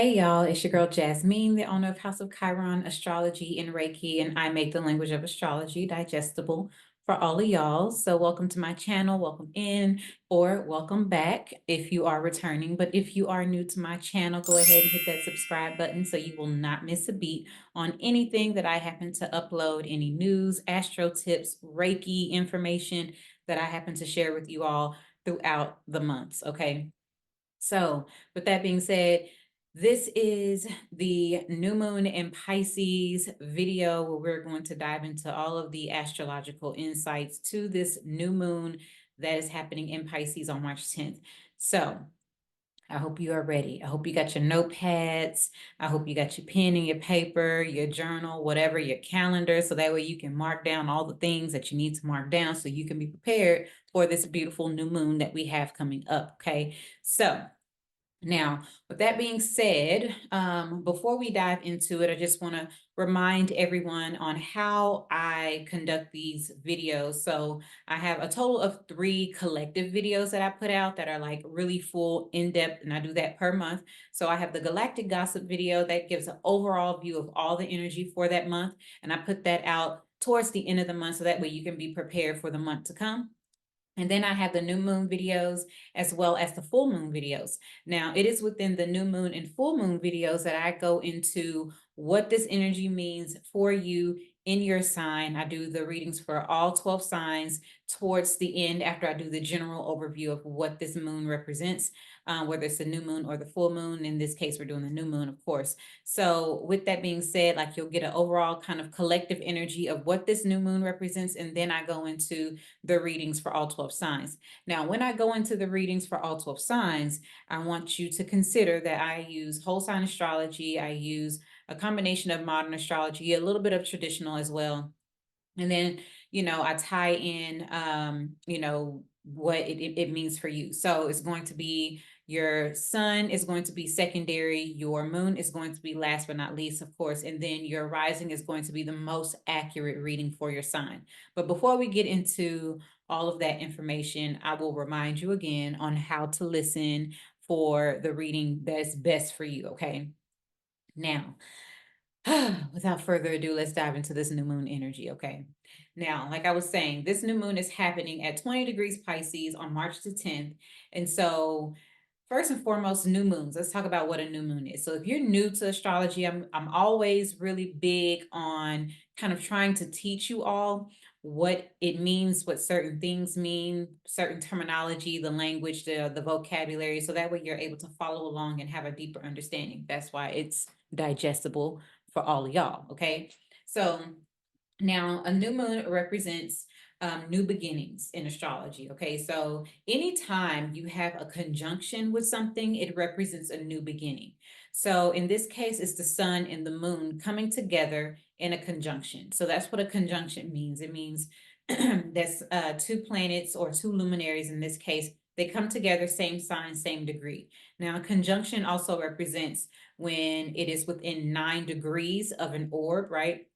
Hey y'all, it's your girl Jasmeen, the owner of House of Chiron Astrology and Reiki, and I make the language of astrology digestible for all of y'all. So welcome to my channel, welcome in, or welcome back if you are returning. But if you are new to my channel, go ahead and hit that subscribe button so you will not miss a beat on anything that I happen to upload, any news, astro tips, Reiki information that I happen to share with you all throughout the months, okay? So with that being said, this is the new moon in Pisces video where we're going to dive into all of the astrological insights to this new moon that is happening in Pisces on March 10th. So I hope you are ready. I hope you got your notepads. I hope you got your pen and your paper, your journal, whatever, your calendar, so that way you can mark down all the things that you need to mark down so you can be prepared for this beautiful new moon that we have coming up, okay? So now, with that being said, before we dive into it, I just want to remind everyone on how I conduct these videos. So I have a total of 3 collective videos that I put out that are like really full, in-depth, and I do that per month. So I have the Galactic Gossip video that gives an overall view of all the energy for that month, and I put that out towards the end of the month so that way you can be prepared for the month to come. And then I have the new moon videos as well as the full moon videos. Now, it is within the new moon and full moon videos that I go into what this energy means for you in your sign. I do the readings for all 12 signs towards the end after I do the general overview of what this moon represents, whether it's the new moon or the full moon. In this case, we're doing the new moon, of course. So with that being said, like you'll get an overall kind of collective energy of what this new moon represents. And then I go into the readings for all 12 signs. Now, when I go into the readings for all 12 signs, I want you to consider that I use whole sign astrology. I use a combination of modern astrology, a little bit of traditional as well. And then, I tie in, what it means for you. So it's going to be your sun is going to be secondary. Your moon is going to be last but not least, of course. And then your rising is going to be the most accurate reading for your sign. But before we get into all of that information, I will remind you again on how to listen for the reading that's best for you. Okay. Now, without further ado, let's dive into this new moon energy, okay? Now, like I was saying, this new moon is happening at 20 degrees Pisces on March the 10th. And so, first and foremost, new moons. Let's talk about what a new moon is. So if you're new to astrology, I'm always really big on kind of trying to teach you all what it means, what certain things mean, certain terminology, the language, the vocabulary, so that way you're able to follow along and have a deeper understanding. That's why it's digestible for all of y'all, okay? So now a new moon represents new beginnings in astrology, okay? So anytime you have a conjunction with something, it represents a new beginning. So in this case, it's the sun and the moon coming together in a conjunction. So that's what a conjunction means. It means that's 2 planets or 2 luminaries in this case. They come together, same sign, same degree. Now, a conjunction also represents when it is within 9 degrees of an orb, right?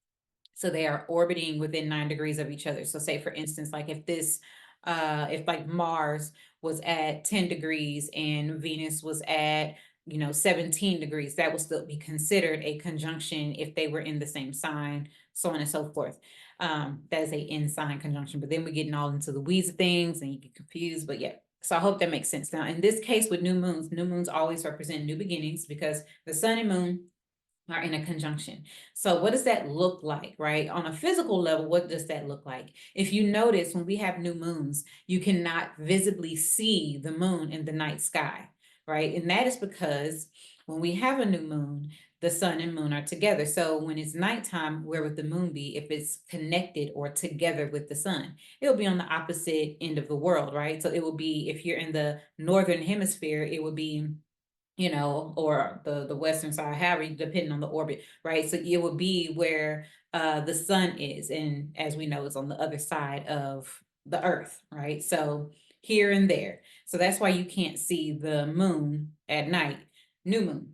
So they are orbiting within 9 degrees of each other. So say, for instance, like if like Mars was at 10 degrees and Venus was at, 17 degrees, that would still be considered a conjunction if they were in the same sign, so on and so forth. That is a in sign conjunction, but then we're getting all into the weeds of things and you get confused, but yeah. So I hope that makes sense. Now, in this case with new moons always represent new beginnings because the sun and moon are in a conjunction. So what does that look like, right? On a physical level, what does that look like? If you notice, when we have new moons, you cannot visibly see the moon in the night sky, right? And that is because when we have a new moon, the sun and moon are together. So when it's nighttime, where would the moon be if it's connected or together with the sun? It'll be on the opposite end of the world, right? So it will be, if you're in the northern hemisphere, it would be or the western side, however, depending on the orbit, right? So it would be where the sun is, and as we know, it's on the other side of the earth, right? So here and there. So that's why you can't see the moon at night, new moon.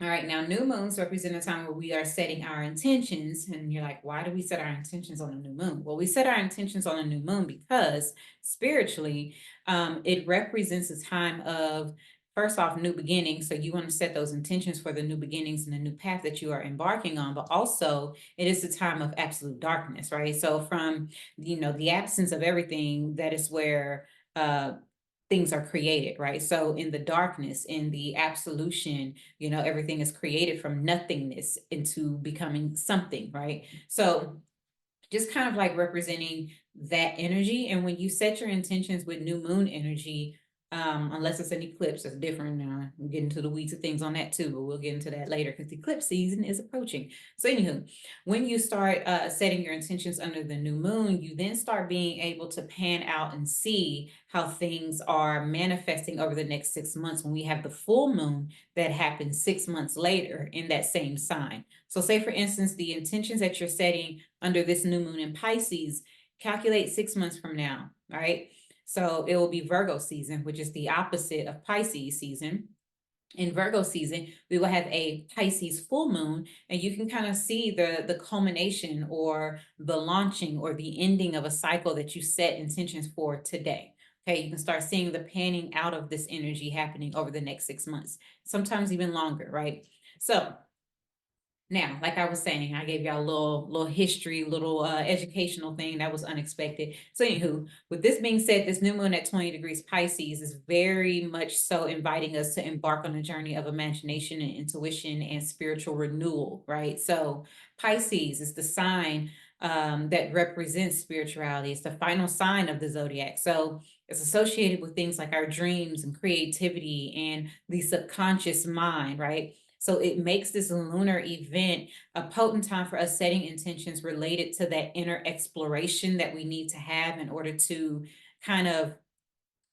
All right, now new moons represent a time where we are setting our intentions, and you're like, why do we set our intentions on a new moon? Well, we set our intentions on a new moon because spiritually, it represents a time of first off, new beginnings. So you want to set those intentions for the new beginnings and the new path that you are embarking on. But also, it is a time of absolute darkness, right? So from, the absence of everything, that is where things are created, right? So in the darkness, in the absolution, everything is created from nothingness into becoming something, right? So just kind of like representing that energy. And when you set your intentions with new moon energy, unless it's an eclipse, that's different. I'm getting to the weeds of things on that too, but we'll get into that later because the eclipse season is approaching. So anywho, when you start setting your intentions under the new moon, you then start being able to pan out and see how things are manifesting over the next 6 months when we have the full moon that happens 6 months later in that same sign. So say, for instance, the intentions that you're setting under this new moon in Pisces, calculate 6 months from now, right? So it will be Virgo season, which is the opposite of Pisces season. In Virgo season, we will have a Pisces full moon, and you can kind of see the culmination or the launching or the ending of a cycle that you set intentions for today. Okay, you can start seeing the panning out of this energy happening over the next 6 months, sometimes even longer, right? So now, like I was saying, I gave y'all a little history, little educational thing that was unexpected. So anywho, with this being said, this new moon at 20 degrees Pisces is very much so inviting us to embark on a journey of imagination and intuition and spiritual renewal, right? So Pisces is the sign that represents spirituality. It's the final sign of the zodiac. So it's associated with things like our dreams and creativity and the subconscious mind, right? So it makes this lunar event a potent time for us setting intentions related to that inner exploration that we need to have in order to kind of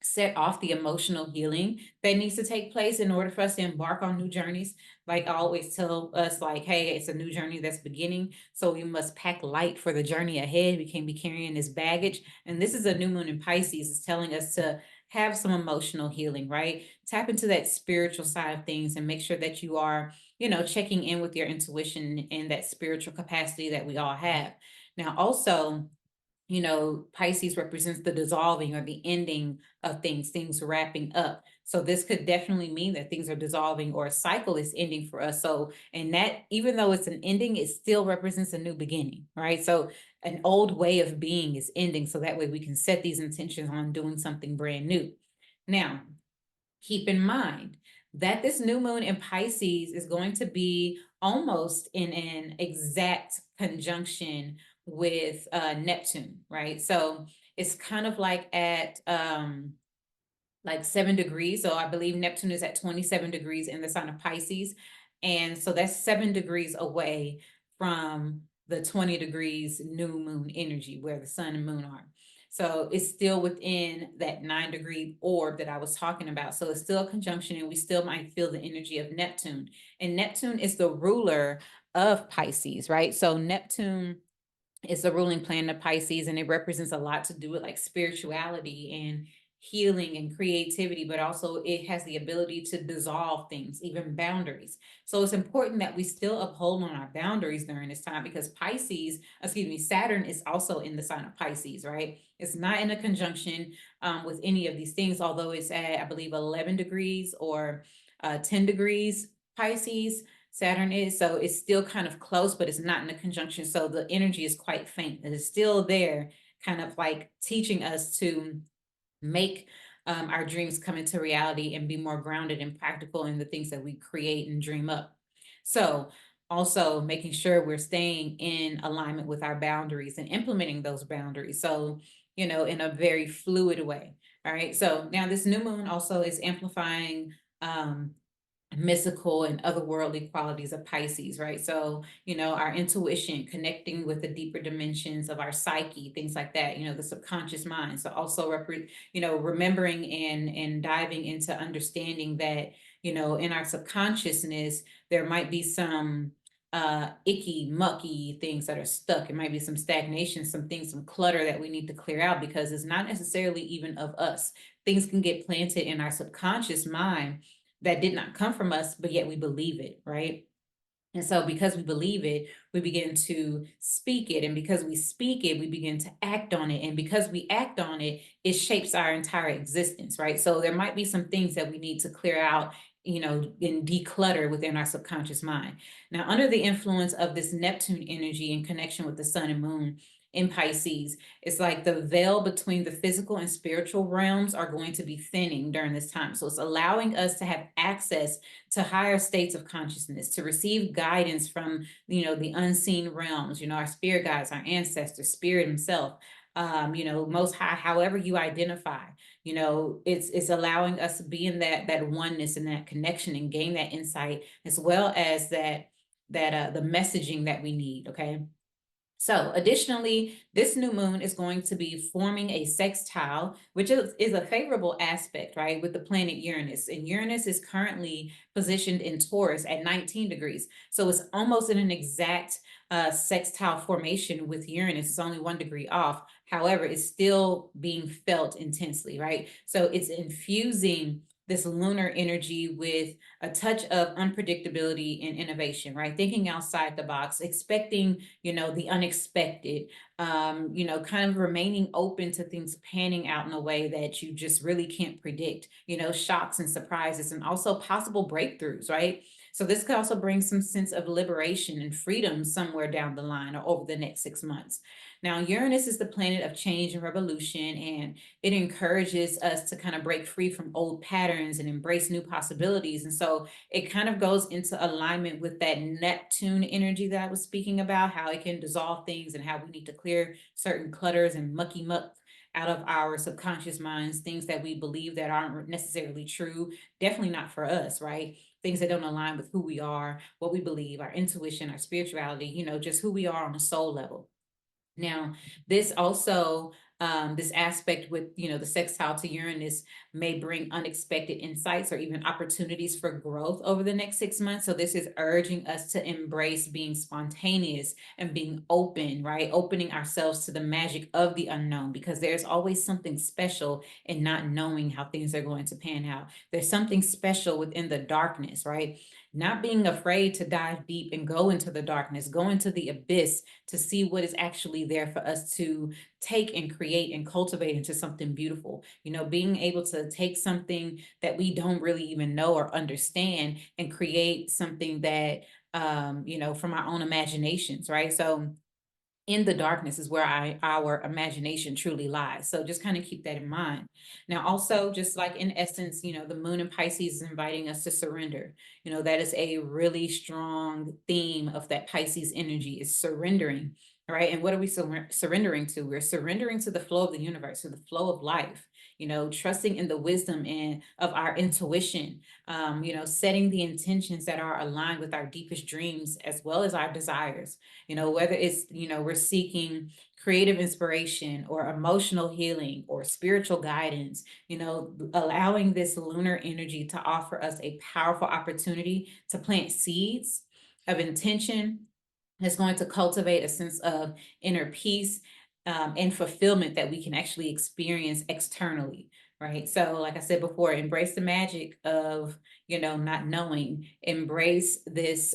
set off the emotional healing that needs to take place in order for us to embark on new journeys. Like I always tell us, like, hey, it's a new journey that's beginning, so we must pack light for the journey ahead. We can't be carrying this baggage. And this is a new moon in Pisces. It's telling us to have some emotional healing, right? Tap into that spiritual side of things and make sure that you are, checking in with your intuition and that spiritual capacity that we all have. Now, also, Pisces represents the dissolving or the ending of things wrapping up. So this could definitely mean that things are dissolving or a cycle is ending for us. So, and that, even though it's an ending, it still represents a new beginning, right? So an old way of being is ending. So that way we can set these intentions on doing something brand new. Now, keep in mind that this new moon in Pisces is going to be almost in an exact conjunction with Neptune, right? So it's kind of like at like 7 degrees. So I believe Neptune is at 27 degrees in the sign of Pisces. And so that's 7 degrees away from the 20 degrees new moon energy where the sun and moon are. So it's still within that 9-degree orb that I was talking about. So it's still a conjunction, and we still might feel the energy of Neptune. And Neptune is the ruler of Pisces, right? So Neptune is the ruling planet of Pisces, and it represents a lot to do with like spirituality and healing and creativity, but also it has the ability to dissolve things, even boundaries. So it's important that we still uphold on our boundaries during this time, because Saturn is also in the sign of Pisces, right? It's not in a conjunction with any of these things, although it's at, I believe, 11 degrees or 10 degrees Pisces. Saturn is, so it's still kind of close, but it's not in a conjunction. So the energy is quite faint. It is still there, kind of like teaching us to make our dreams come into reality and be more grounded and practical in the things that we create and dream up. So also making sure we're staying in alignment with our boundaries and implementing those boundaries. So, in a very fluid way. All right. So now this new moon also is amplifying mystical and otherworldly qualities of Pisces, right? So, our intuition, connecting with the deeper dimensions of our psyche, things like that, the subconscious mind. So also, remembering and diving into understanding that, in our subconsciousness, there might be some icky, mucky things that are stuck. It might be some stagnation, some things, some clutter that we need to clear out, because it's not necessarily even of us. Things can get planted in our subconscious mind that did not come from us, but yet we believe it, right? And so because we believe it, we begin to speak it. And because we speak it, we begin to act on it. And because we act on it, it shapes our entire existence, right? So there might be some things that we need to clear out, and declutter within our subconscious mind. Now, under the influence of this Neptune energy in connection with the sun and moon in Pisces, it's like the veil between the physical and spiritual realms are going to be thinning during this time. So it's allowing us to have access to higher states of consciousness, to receive guidance from, the unseen realms, our spirit guides, our ancestors, spirit himself, most high, however you identify, it's allowing us to be in that oneness and that connection and gain that insight, as well as that the messaging that we need. Okay. So additionally, this new moon is going to be forming a sextile, which is a favorable aspect, right, with the planet Uranus. And Uranus is currently positioned in Taurus at 19 degrees. So it's almost in an exact sextile formation with Uranus. It's only 1 degree off. However, it's still being felt intensely, right? So it's infusing this lunar energy with a touch of unpredictability and innovation, right? Thinking outside the box, expecting, the unexpected, kind of remaining open to things panning out in a way that you just really can't predict, shocks and surprises, and also possible breakthroughs, right? So this could also bring some sense of liberation and freedom somewhere down the line or over the next 6 months. Now, Uranus is the planet of change and revolution, and it encourages us to kind of break free from old patterns and embrace new possibilities. And so it kind of goes into alignment with that Neptune energy that I was speaking about, how it can dissolve things and how we need to clear certain clutters and mucky muck out of our subconscious minds, things that we believe that aren't necessarily true, definitely not for us, right? Things that don't align with who we are, what we believe, our intuition, our spirituality, just who we are on a soul level. Now, this also, this aspect with, the sextile to Uranus may bring unexpected insights or even opportunities for growth over the next 6 months. So this is urging us to embrace being spontaneous and being open, right? Opening ourselves to the magic of the unknown, because there's always something special in not knowing how things are going to pan out. There's something special within the darkness, right? Not being afraid to dive deep and go into the darkness, go into the abyss to see what is actually there for us to take and create and cultivate into something beautiful. Being able to take something that we don't really even know or understand and create something that, from our own imaginations, right? So in the darkness is where our imagination truly lies. So just kind of keep that in mind. Now, also, just like in essence, the moon in Pisces is inviting us to surrender. That is a really strong theme of that Pisces energy, is surrendering, right? And what are we surrendering to? We're surrendering to the flow of the universe, to the flow of life, trusting in the wisdom and of our intuition, setting the intentions that are aligned with our deepest dreams as well as our desires. Whether it's, we're seeking creative inspiration or emotional healing or spiritual guidance, allowing this lunar energy to offer us a powerful opportunity to plant seeds of intention that's going to cultivate a sense of inner peace, and fulfillment that we can actually experience externally, right? So like I said before, embrace the magic of, not knowing, embrace this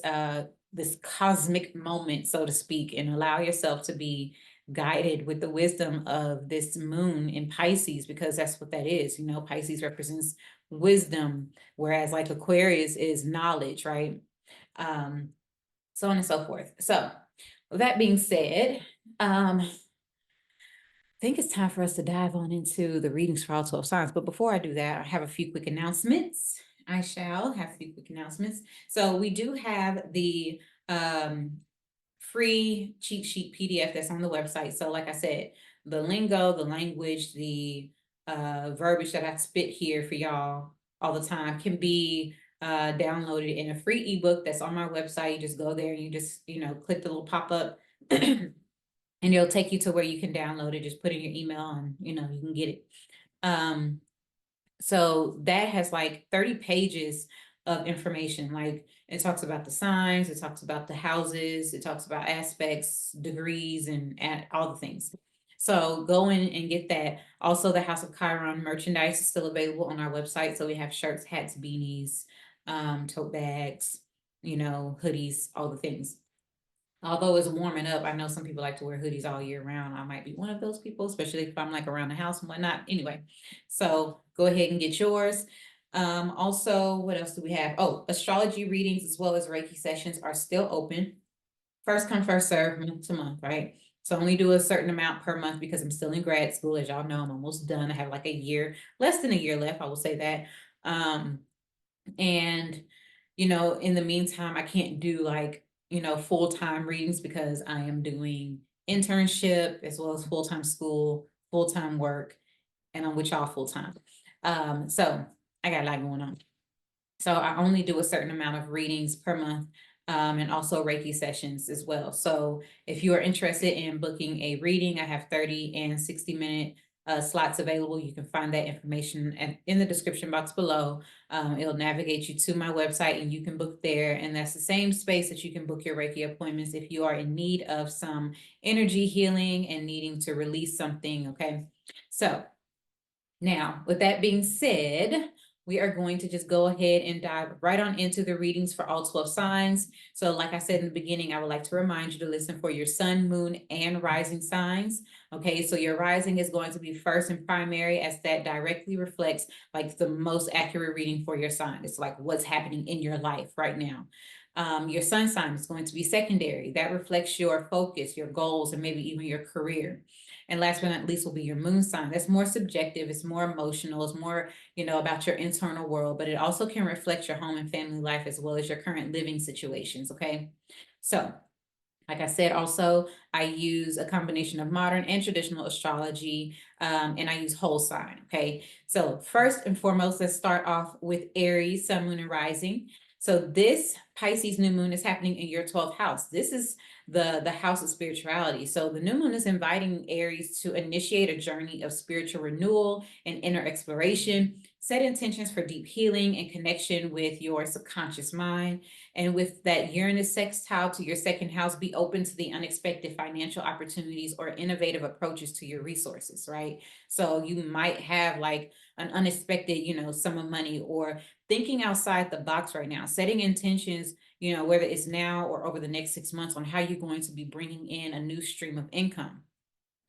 cosmic moment, so to speak, and allow yourself to be guided with the wisdom of this moon in Pisces, because that's what that is. Pisces represents wisdom, whereas like Aquarius is knowledge, right? So on and so forth. So with that being said, I think it's time for us to dive on into the readings for all 12 signs. But before I do that, I have a few quick announcements. I shall have a few quick announcements. So we do have the free cheat sheet PDF that's on the website. So like I said, the lingo, the language, the verbiage that I spit here for y'all all the time can be downloaded in a free ebook that's on my website. You just go there and you just, click the little pop-up and it'll take you to where you can download it. Just put in your email and, you can get it. So that has like 30 pages of information. Like it talks about the signs, it talks about the houses, it talks about aspects, degrees, and all the things. So go in and get that. Also, the House of Chiron merchandise is still available on our website. So we have shirts, hats, beanies, tote bags, hoodies, all the things. Although it's warming up, I know some people like to wear hoodies all year round. I might be one of those people, especially if I'm like around the house and whatnot. Anyway, so go ahead and get yours. Also, what else do we have? Oh, astrology readings as well as Reiki sessions are still open. First come, first serve, month to month, right? So I only do a certain amount per month because I'm still in grad school. As y'all know, I'm almost done. I have like a year, less than a year left, I will say that. And in the meantime, I can't do like, full-time readings because I am doing internship as well as full-time school, full-time work, and I'm with y'all full-time. So I got a lot going on. So I only do a certain amount of readings per month, and also Reiki sessions as well. So if you are interested in booking a reading, I have 30 and 60-minute slots available. You can find that information in the description box below. It'll navigate you to my website and you can book there. And that's the same space that you can book your Reiki appointments if you are in need of some energy healing and needing to release something. Okay. So now, with that being said, we are going to just go ahead and dive right on into the readings for all 12 signs. So like I said in the beginning, I would like to remind you to listen for your sun, moon, and rising signs. Okay, so your rising is going to be first and primary, as that directly reflects like the most accurate reading for your sign. It's like what's happening in your life right now. Your sun sign is going to be secondary. That reflects your focus, your goals, and maybe even your career. And last but not least will be your moon sign. That's more subjective. It's more emotional. It's more, about your internal world, but it also can reflect your home and family life as well as your current living situations. Okay. So like I said, also, I use a combination of modern and traditional astrology, and I use whole sign. Okay. So first and foremost, let's start off with Aries, sun, moon, and rising. So this Pisces new moon is happening in your 12th house. This is the house of spirituality. So the new moon is inviting Aries to initiate a journey of spiritual renewal and inner exploration. Set intentions for deep healing and connection with your subconscious mind. And with that Uranus sextile to your second house, be open to the unexpected financial opportunities or innovative approaches to your resources, right? So you might have like an unexpected, sum of money, or thinking outside the box right now, setting intentions, whether it's now or over the next 6 months on how you're going to be bringing in a new stream of income,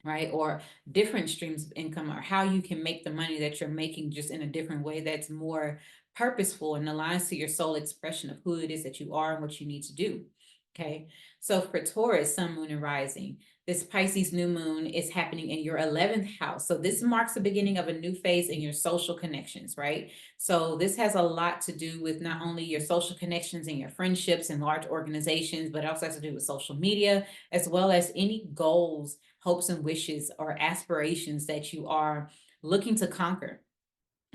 right? Or different streams of income, or how you can make the money that you're making just in a different way that's more purposeful and aligns to your soul expression of who it is that you are and what you need to do. Okay. So for Taurus, sun, moon, and rising, this Pisces new moon is happening in your 11th house. So this marks the beginning of a new phase in your social connections, right? So this has a lot to do with not only your social connections and your friendships and large organizations, but also has to do with social media, as well as any goals, hopes, and wishes or aspirations that you are looking to conquer.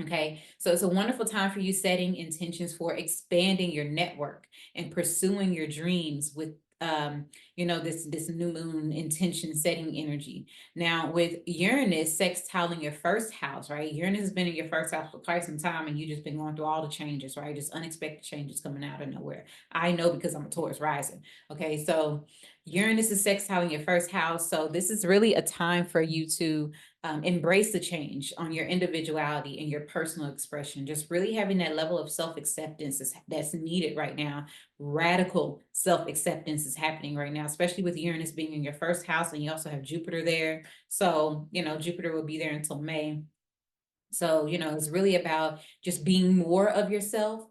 Okay, so it's a wonderful time for you setting intentions for expanding your network and pursuing your dreams with this new moon intention setting energy. Now with Uranus sextiling your first house, right? Uranus has been in your first house for quite some time, and you just been going through all the changes, right? Just unexpected changes coming out of nowhere. I know because I'm a Taurus rising. Okay, so Uranus is sextiling your first house, so this is really a time for you to embrace the change on your individuality and your personal expression. Just really having that level of self-acceptance that's needed right now. Radical self-acceptance is happening right now, especially with Uranus being in your first house, and you also have Jupiter there. So, Jupiter will be there until May. So, it's really about just being more of yourself,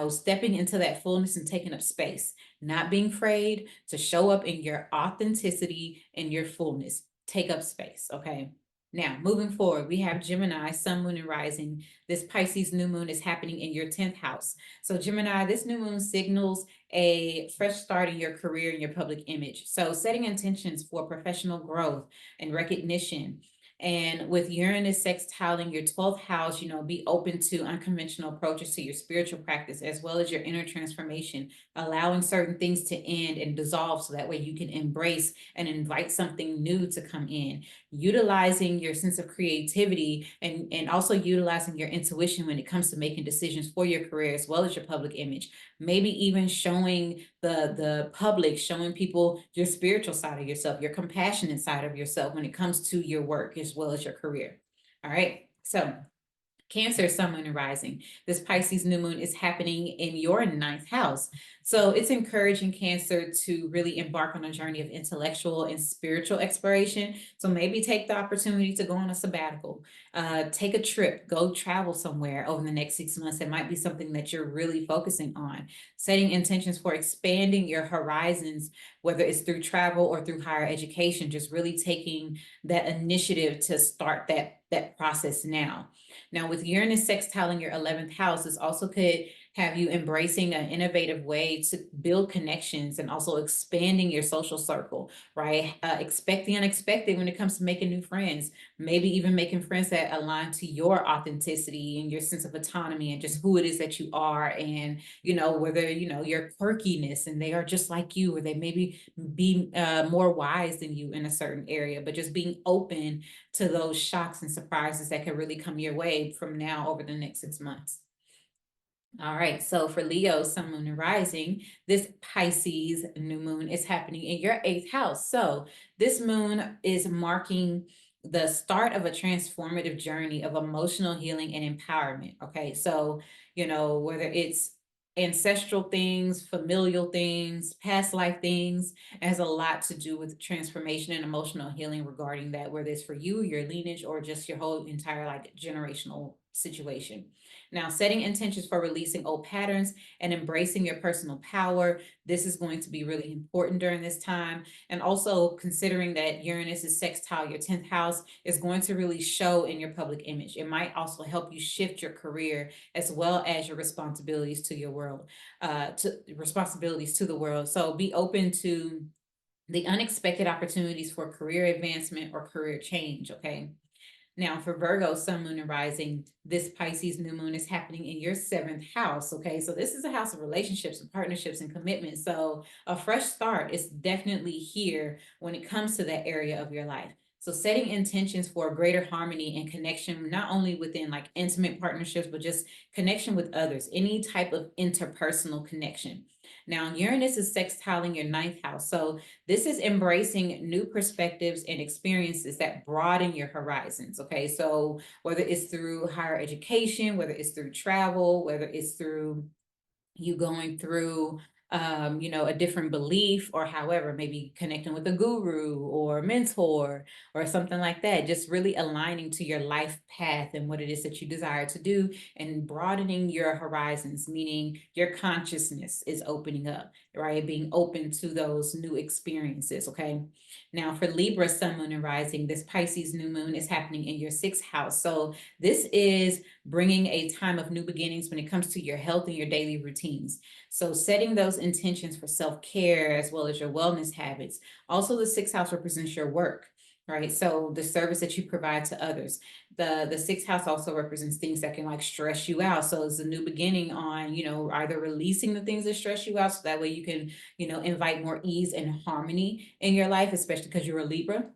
stepping into that fullness and taking up space, not being afraid to show up in your authenticity and your fullness. Take up space. Okay. Now, moving forward, we have Gemini, sun, moon, and rising. This Pisces new moon is happening in your 10th house. So Gemini, this new moon signals a fresh start in your career and your public image. So setting intentions for professional growth and recognition. And with Uranus sextiling your 12th house, be open to unconventional approaches to your spiritual practice as well as your inner transformation, allowing certain things to end and dissolve so that way you can embrace and invite something new to come in, utilizing your sense of creativity and also utilizing your intuition when it comes to making decisions for your career as well as your public image. Maybe even showing the public, showing people your spiritual side of yourself, your compassionate side of yourself when it comes to your work as well as your career. All right. So Cancer, Sun, Moon, and Rising. This Pisces new moon is happening in your ninth house. So it's encouraging Cancer to really embark on a journey of intellectual and spiritual exploration. So maybe take the opportunity to go on a sabbatical, take a trip, go travel somewhere over the next 6 months. It might be something that you're really focusing on. Setting intentions for expanding your horizons, whether it's through travel or through higher education, just really taking that initiative to start that process now. Now, with Uranus sextiling your 11th house, this also could have you embracing an innovative way to build connections and also expanding your social circle, right? Expect the unexpected when it comes to making new friends, maybe even making friends that align to your authenticity and your sense of autonomy and just who it is that you are. And, whether, your quirkiness and they are just like you, or they maybe be more wise than you in a certain area, but just being open to those shocks and surprises that could really come your way from now over the next 6 months. All right, so for Leo, Sun, Moon, and Rising, this Pisces new moon is happening in your 8th house. So this moon is marking the start of a transformative journey of emotional healing and empowerment. Okay, so, whether it's ancestral things, familial things, past life things, it has a lot to do with transformation and emotional healing regarding that, whether it's for you, your lineage, or just your whole entire like generational situation. Now, setting intentions for releasing old patterns and embracing your personal power. This is going to be really important during this time. And also considering that Uranus is sextile, your 10th house is going to really show in your public image. It might also help you shift your career as well as your responsibilities to your world, responsibilities to the world. So be open to the unexpected opportunities for career advancement or career change, okay? Now, for Virgo, Sun, Moon, and Rising, this Pisces new moon is happening in your 7th house. Okay, so this is a house of relationships and partnerships and commitment. So a fresh start is definitely here when it comes to that area of your life. So setting intentions for greater harmony and connection, not only within like intimate partnerships, but just connection with others, any type of interpersonal connection. Now, Uranus is sextiling your 9th house. So this is embracing new perspectives and experiences that broaden your horizons. Okay, so whether it's through higher education, whether it's through travel, whether it's through you going through a different belief, or however, maybe connecting with a guru or mentor or something like that, just really aligning to your life path and what it is that you desire to do, and broadening your horizons, meaning your consciousness is opening up, right? Being open to those new experiences, okay? Now, for Libra, Sun, Moon, and Rising, this Pisces new moon is happening in your 6th house. So this is bringing a time of new beginnings when it comes to your health and your daily routines. So setting those intentions for self-care as well as your wellness habits. Also, the 6th house represents your work, right? So the service that you provide to others. The 6th house also represents things that can like stress you out. So it's a new beginning on, either releasing the things that stress you out so that way you can, invite more ease and harmony in your life, especially because you're a Libra.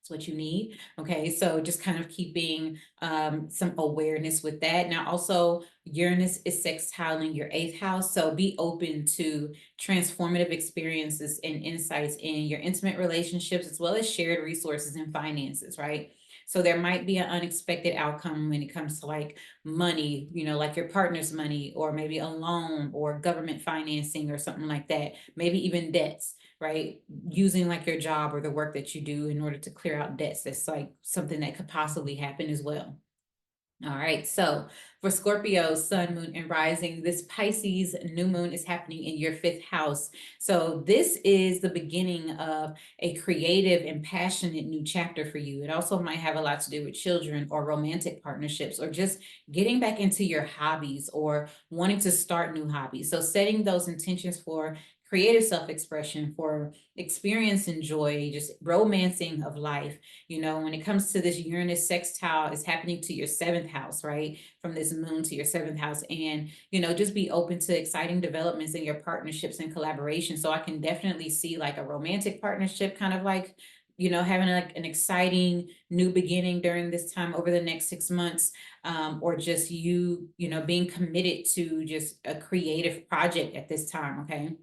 It's what you need. Okay, so just kind of keeping some awareness with that. Now, also, Uranus is sextiling your 8th house, so be open to transformative experiences and insights in your intimate relationships, as well as shared resources and finances, right? So there might be an unexpected outcome when it comes to like money, like your partner's money, or maybe a loan or government financing or something like that, maybe even debts, right? Using like your job or the work that you do in order to clear out debts. That's like something that could possibly happen as well. All right, so for Scorpio, Sun, Moon, and Rising, this Pisces new moon is happening in your 5th house. So this is the beginning of a creative and passionate new chapter for you. It also might have a lot to do with children or romantic partnerships, or just getting back into your hobbies or wanting to start new hobbies. So setting those intentions for creative self-expression, for experience and joy, just romancing of life. When it comes to this Uranus sextile, it's happening to your 7th house, right? From this moon to your 7th house. And, just be open to exciting developments in your partnerships and collaboration. So I can definitely see like a romantic partnership, kind of like, having like an exciting new beginning during this time over the next 6 months, or just you, being committed to just a creative project at this time, okay?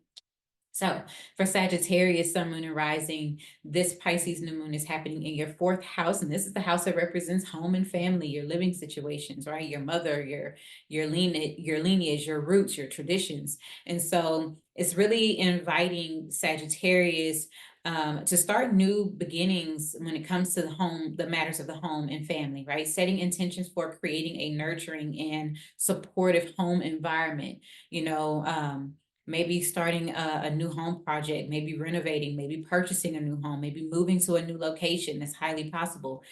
So for Sagittarius, Sun, Moon, and Rising, this Pisces new moon is happening in your fourth house, and this is the house that represents home and family, your living situations, right? Your mother, your lineage, your roots, your traditions, and so it's really inviting Sagittarius to start new beginnings when it comes to the home, the matters of the home and family, right? Setting intentions for creating a nurturing and supportive home environment. You know, maybe starting a new home project, maybe renovating, maybe purchasing a new home, maybe moving to a new location. That's highly possible.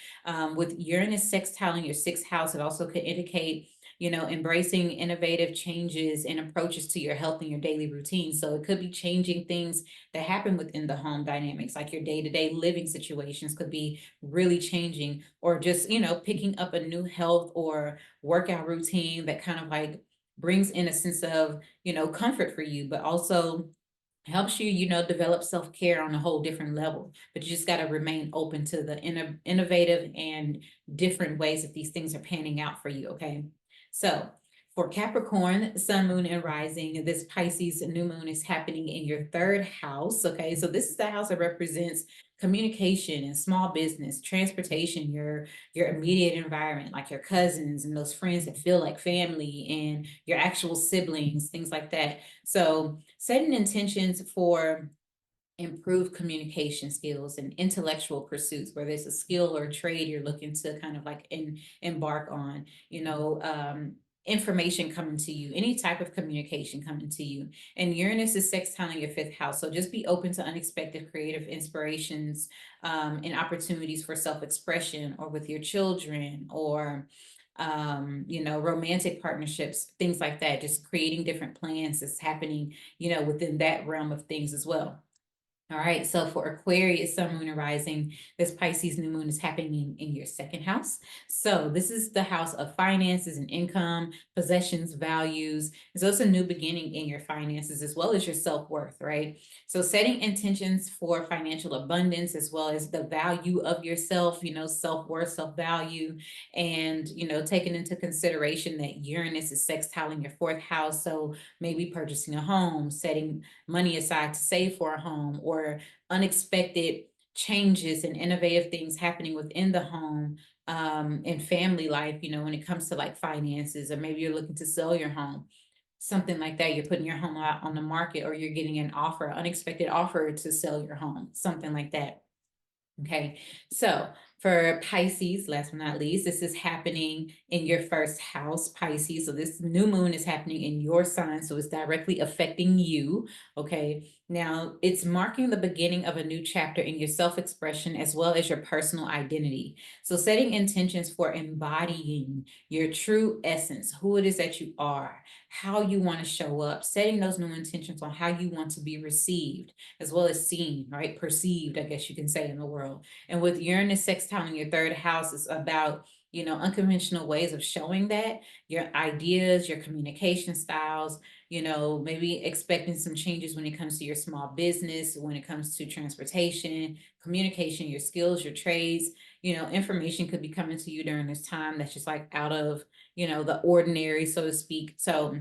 With Uranus sextile in your sixth house, it also could indicate, you know, embracing innovative changes and approaches to your health and your daily routine. So it could be changing things that happen within the home dynamics, like your day-to-day living situations could be really changing, or just, you know, picking up a new health or workout routine that kind of like brings in a sense of, you know, comfort for you, but also helps you, you know, develop self-care on a whole different level. But you just got to remain open to the innovative and different ways that these things are panning out for you. Okay. So for Capricorn, Sun, Moon, and Rising, this Pisces new moon is happening in your third house. Okay. So this is the house that represents communication and small business, transportation, your immediate environment, like your cousins and those friends that feel like family, and your actual siblings, things like that. So setting intentions for improved communication skills and intellectual pursuits, whether it's a skill or a trade you're looking to kind of like embark on, you know, information coming to you, any type of communication coming to you. And Uranus is sextile in your fifth house. So just be open to unexpected creative inspirations and opportunities for self-expression, or with your children, or you know, romantic partnerships, things like that. Just creating different plans that's happening, you know, within that realm of things as well. All right, so for Aquarius, Sun, Moon, and Rising, this Pisces new moon is happening in your second house. So this is the house of finances and income, possessions, values. So it's a new beginning in your finances as well as your self-worth, right? So setting intentions for financial abundance, as well as the value of yourself, you know, self-worth, self-value, and, you know, taking into consideration that Uranus is sextile in your fourth house. So maybe purchasing a home, setting money aside to save for a home, or unexpected changes and innovative things happening within the home and family life, you know, when it comes to like finances, or maybe you're looking to sell your home, something like that. You're putting your home out on the market, or you're getting an offer, unexpected offer to sell your home, something like that. Okay, so for Pisces, last but not least, this is happening in your first house, Pisces. So this new moon is happening in your sign, so it's directly affecting you. Okay, now it's marking the beginning of a new chapter in your self-expression as well as your personal identity. So setting intentions for embodying your true essence, who it is that you are, how you want to show up, setting those new intentions on how you want to be received as well as seen, right? Perceived, I guess you can say, in the world. And with Uranus sextile in your third house, it's about, you know, unconventional ways of showing that, your ideas, your communication styles, you know, maybe expecting some changes when it comes to your small business, when it comes to transportation, communication, your skills, your trades. You know, information could be coming to you during this time that's just like out of, you know, the ordinary, so to speak. So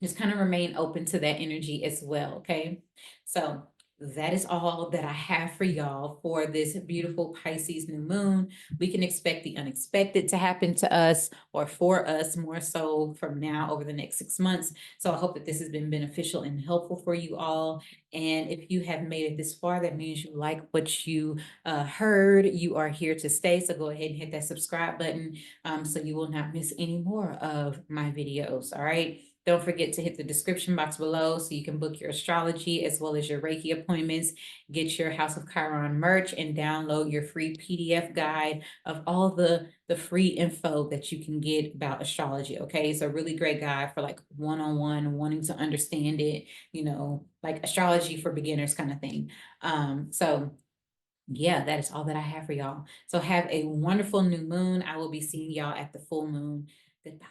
just kind of remain open to that energy as well. Okay. So that is all that I have for y'all for this beautiful Pisces new moon. We can expect the unexpected to happen to us, or for us more so, from now over the next 6 months. So I hope that this has been beneficial and helpful for you all. And if you have made it this far, that means you like what you heard. You are here to stay. So go ahead and hit that subscribe button so you will not miss any more of my videos. All right. Don't forget to hit the description box below so you can book your astrology as well as your Reiki appointments, get your House of Chiron merch, and download your free PDF guide of all the free info that you can get about astrology. Okay, it's a really great guide for like one-on-one, wanting to understand it, you know, like astrology for beginners kind of thing. So yeah, that is all that I have for y'all. So have a wonderful new moon. I will be seeing y'all at the full moon. Goodbye.